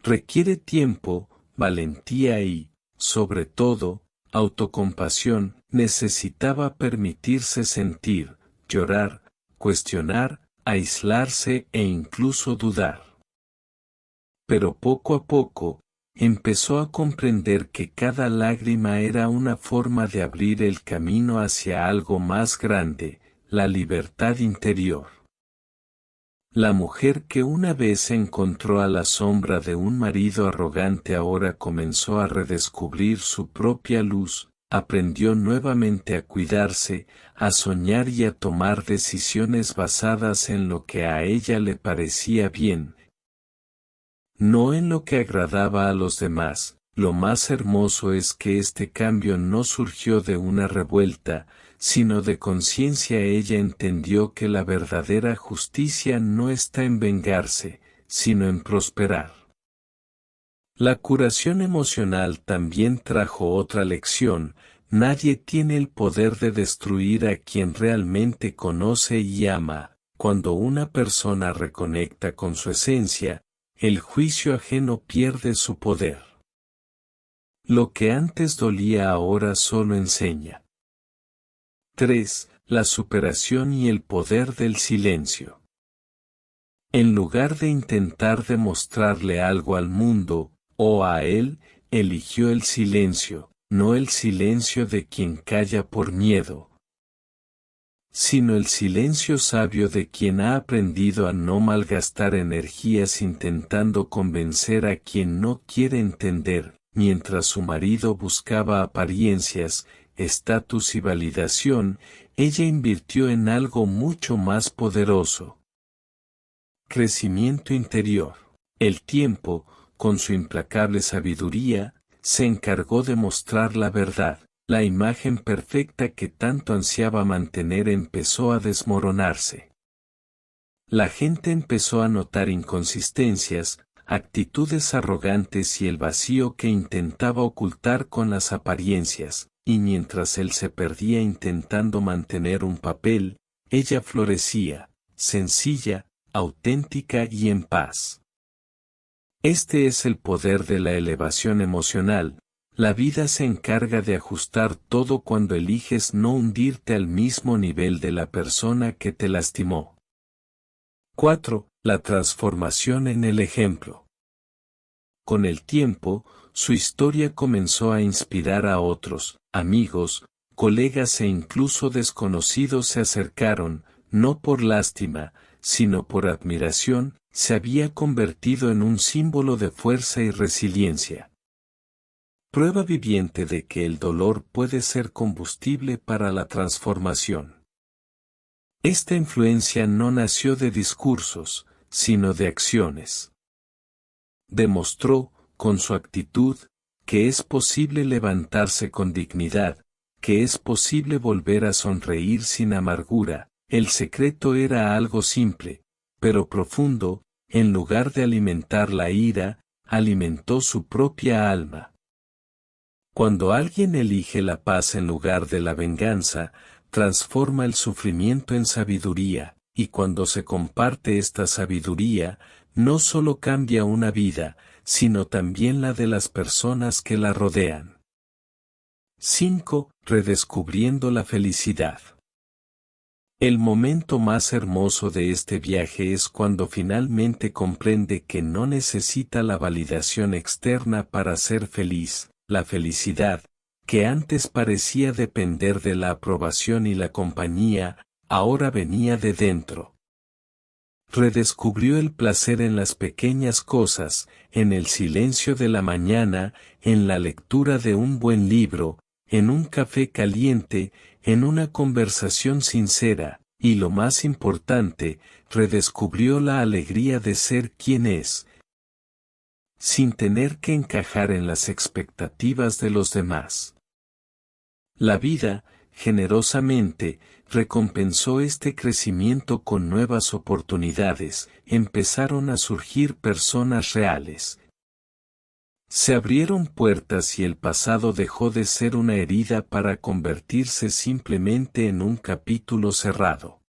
Requiere tiempo, valentía y, sobre todo, autocompasión. Necesitaba permitirse sentir, llorar, cuestionar, aislarse e incluso dudar. Pero poco a poco, empezó a comprender que cada lágrima era una forma de abrir el camino hacia algo más grande, la libertad interior. La mujer que una vez se encontró a la sombra de un marido arrogante ahora comenzó a redescubrir su propia luz, aprendió nuevamente a cuidarse, a soñar y a tomar decisiones basadas en lo que a ella le parecía bien, no en lo que agradaba a los demás. Lo más hermoso es que este cambio no surgió de una revuelta, sino de conciencia. Ella entendió que la verdadera justicia no está en vengarse, sino en prosperar. La curación emocional también trajo otra lección: nadie tiene el poder de destruir a quien realmente conoce y ama. Cuando una persona reconecta con su esencia, el juicio ajeno pierde su poder. Lo que antes dolía ahora solo enseña. 3. La superación y el poder del silencio. En lugar de intentar demostrarle algo al mundo, o a él, eligió el silencio, no el silencio de quien calla por miedo, sino el silencio sabio de quien ha aprendido a no malgastar energías intentando convencer a quien no quiere entender. Mientras su marido buscaba apariencias, estatus y validación, ella invirtió en algo mucho más poderoso: crecimiento interior. El tiempo, con su implacable sabiduría, se encargó de mostrar la verdad. La imagen perfecta que tanto ansiaba mantener empezó a desmoronarse. La gente empezó a notar inconsistencias, actitudes arrogantes y el vacío que intentaba ocultar con las apariencias, y mientras él se perdía intentando mantener un papel, ella florecía, sencilla, auténtica y en paz. Este es el poder de la elevación emocional. La vida se encarga de ajustar todo cuando eliges no hundirte al mismo nivel de la persona que te lastimó. 4. La transformación en el ejemplo. Con el tiempo, su historia comenzó a inspirar a otros. Amigos, colegas e incluso desconocidos se acercaron, no por lástima, sino por admiración. Se había convertido en un símbolo de fuerza y resiliencia. Prueba viviente de que el dolor puede ser combustible para la transformación. Esta influencia no nació de discursos, sino de acciones. Demostró, con su actitud, que es posible levantarse con dignidad, que es posible volver a sonreír sin amargura. El secreto era algo simple, pero profundo: en lugar de alimentar la ira, alimentó su propia alma. Cuando alguien elige la paz en lugar de la venganza, transforma el sufrimiento en sabiduría, y cuando se comparte esta sabiduría, no solo cambia una vida, sino también la de las personas que la rodean. 5. Redescubriendo la felicidad. El momento más hermoso de este viaje es cuando finalmente comprende que no necesita la validación externa para ser feliz. La felicidad, que antes parecía depender de la aprobación y la compañía, ahora venía de dentro. Redescubrió el placer en las pequeñas cosas, en el silencio de la mañana, en la lectura de un buen libro, en un café caliente, en una conversación sincera, y lo más importante, redescubrió la alegría de ser quien es, sin tener que encajar en las expectativas de los demás. La vida, generosamente, recompensó este crecimiento con nuevas oportunidades. Empezaron a surgir personas reales. Se abrieron puertas y el pasado dejó de ser una herida para convertirse simplemente en un capítulo cerrado.